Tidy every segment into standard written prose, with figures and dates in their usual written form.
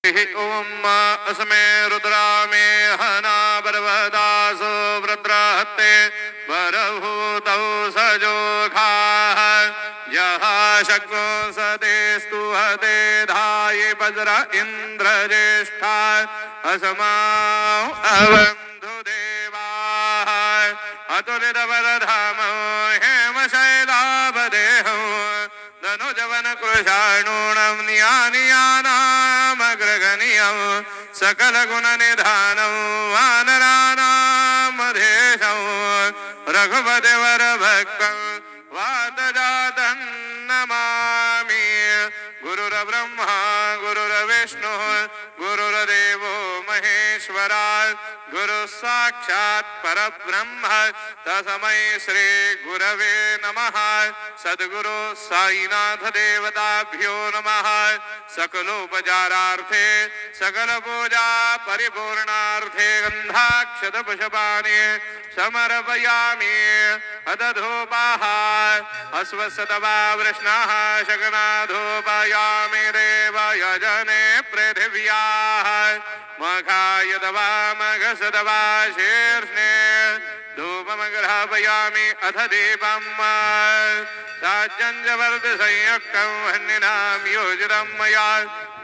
ओम अस्मे रुद्रा मे हना बर्वदासो वृद्रहते वरभूतौ सजोखा यः शक्नो सदेस्तु हते धाये वज्र इंद्र ज्येष्ठा असमाओ अवंधु देवा अतुलित वरधामो हेम शैलाभदेहो धनुजवन कृशाणूणं नियानियानामग्रगणीयं सकल गुण निधानं वानराणामधेशं रघुपति वर भक्तं वातजातं नमामि गुरुर्ब्रह्मा गुरुर्विष्णुः गुरुर्देवो महेश्वरा गुरु साक्षात् परब्रह्म तस्मै श्री गुरवे नमः सद्गुरु साईनाथ देवताभ्यो नमः सकलोपचारार्थे सकल पूजा परिपूर्णार्थे गंधाक्षत पुष्पाणि समर्पयामि अदधूपाः अस्वत्सतवा वृष्णाः शकनाधूपयामि देवयजने पृथिव्याः मघाय दवा मघसदवा शीर्ष्णे धूपमग्रहापयामि अथ दीपम् साज्जन्यवर्धसंयुक्तं वह्निनां योजितं मया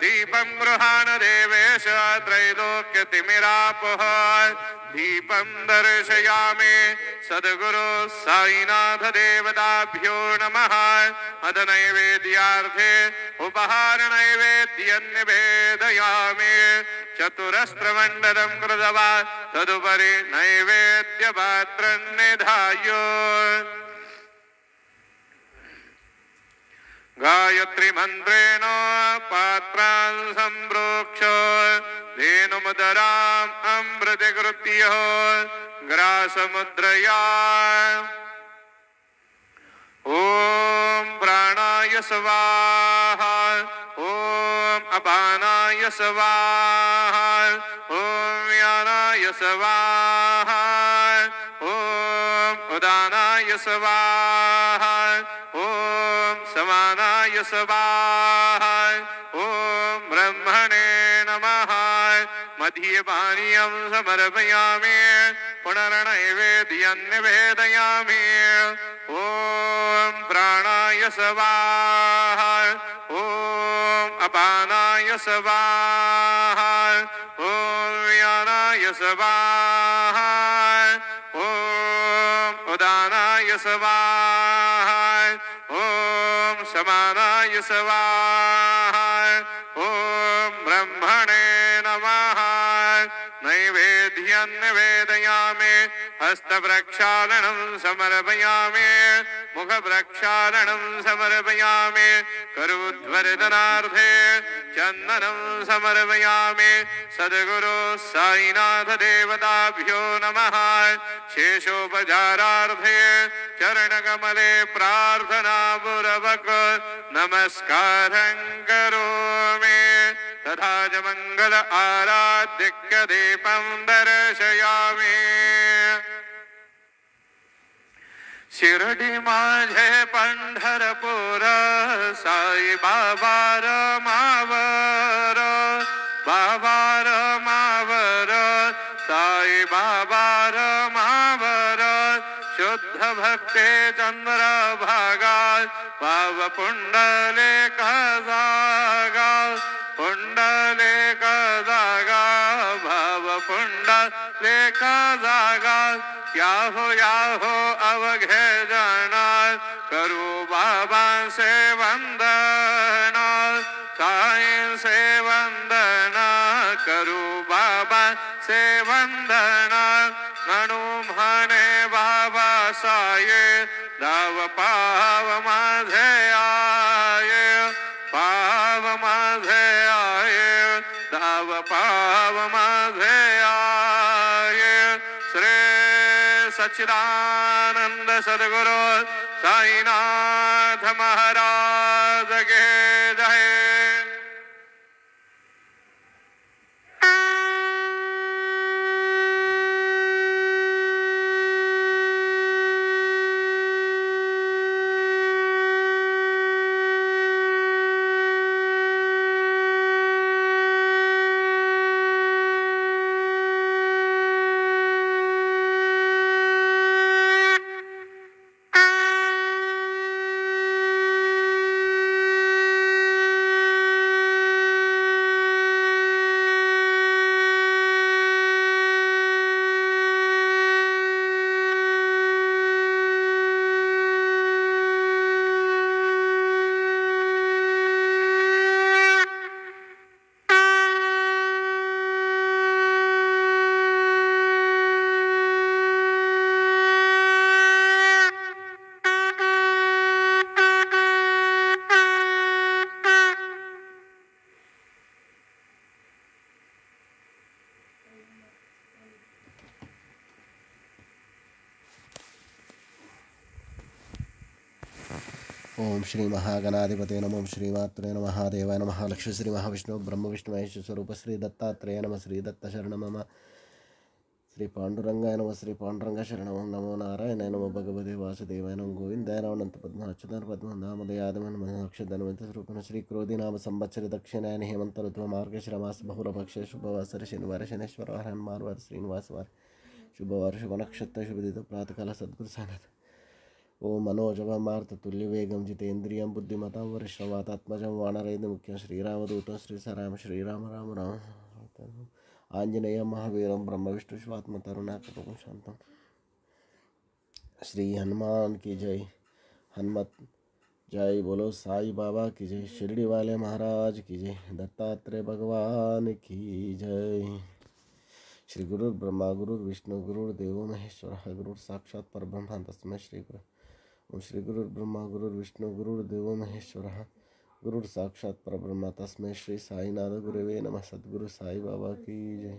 दीपं गृहाण देवेश त्रैलोक्यतिमिरापः दीपं दर्शयामि सद्गुरु साईनाथ देवताभ्यो नमः अथ नैवेद्यार्थे उपहार नैवेद्यं निवेदयामि चतुरस्रमण्डलं कृत्वा तदुपरि नैवेद्यपात्रं निधाय गायत्री मंत्रेण पात्रान् संप्रोक्ष धेनुमुदराम् अमृतकृत्य ग्रासमुद्रया ओम प्राणाय स्वाहा ओम अपानाय स्वाहा ओम व्यानाय स्वाहा ओम उदानाय स्वाहा ओम समानाय स्वाहा ओम ब्रह्मणे नमः मध्यपानीयं समर्पयामि पुनर्नैवेद्यं निवेदयामि ओम प्राणाय स्वाहा ओम अपानाय स्वाहा ओम व्यानाय स्वाहा ओम उदानाय स्वाहा ओम समानाय स्वाहा ओम ब्रह्मणे नमः नैवेद्यं निवेदयामि हस्तप्रक्षालनं समर्पयामि मुखप्रक्षालनं समर्पयामि करोद्वर्धनार्थे चन्दनं समर्पयामि सद्गुरु साईनाथ देवताभ्यो नमः शेषोपचारार्थे चरणकमले प्रार्थनापूर्वक नमस्कारं करोमि तथा च मंगल आराध्यक्य दीपं दर्शयामि शिर्डी माझे पंढरपूर साई बाबा मावर बाबा मावर साई बाबा मावर शुद्ध भक्ते चंद्र भागा पाव पुंडलिक जागा पुंडलिक जागा भाव पुंडलिक जागा याहो अवघे जाना करू बाबा से वंदना साई से वंदना करू बाबा से वंदना ननु म्हणे बाबा साये दाव पाव माझे आये पाव माझे आये दाव पाव माझे आये श्री सच्चिदानंद सद्गुरु साईनाथ महाराज के जय। ओम श्री महागणाधिपते नमः। ओम श्रीमात्रे नमः। महादेवाय नमः। लक्ष्मी श्री महाविष्णु ब्रह्म विष्णु महेश स्वरूप श्री दत्तात्रेय नमः। श्री दत्त शरण मम। श्री पांडुरंगाय नमः। श्री पांडुरंग शरणं। नमो नारायणाय नमो भगवते वासुदेवाय नमो गोविंदाय नमो अनंत पद्म अच्युताय पद्म नामदयादम नक्षत्रधन्वंत स्वरूप श्री क्रोधी नाम संवत्सर दक्षिणायन हेमंत ऋतु मार्गशिरमास बहुलपक्ष शुभवासर शनिवार शनेश्वर वार हनुमानवार श्रीनिवास वार शुभवार शुभ नक्षत्र शुभदित प्रातःकाल सद्गुरु सान्निध्य। ओम मनोजवं मारुततुल्यवेगं जितेन्द्रियं बुद्धिमतां वरिष्ठवातात्मजं वानरयुधमुख्यं श्रीरामदूतं श्रीराम श्रीराम राम राम आंजनेयं महावीरं ब्रह्मविष्णुस्वात्मतरुणाकृतं शांतं। श्री हनुमान की जय। हनुमत जय बोलो। साई बाबा की जय। शिरडी वाले महाराज की जय। दत्तात्रेय भगवान की जय। श्री गुरु ब्रह्मा गुरु विष्णु गुरु देवो महेश्वर गुरु साक्षात् परब्रह्म तस्मै श्री गुरु। ओम श्री गुरु ब्रह्मा गुरु विष्णु गुरु देवो महेश्वर गुरु साक्षात् परब्रह्म तस्मै श्री साईनाथ गुरुवे नमः। सद्गुरु साई बाबा की जय।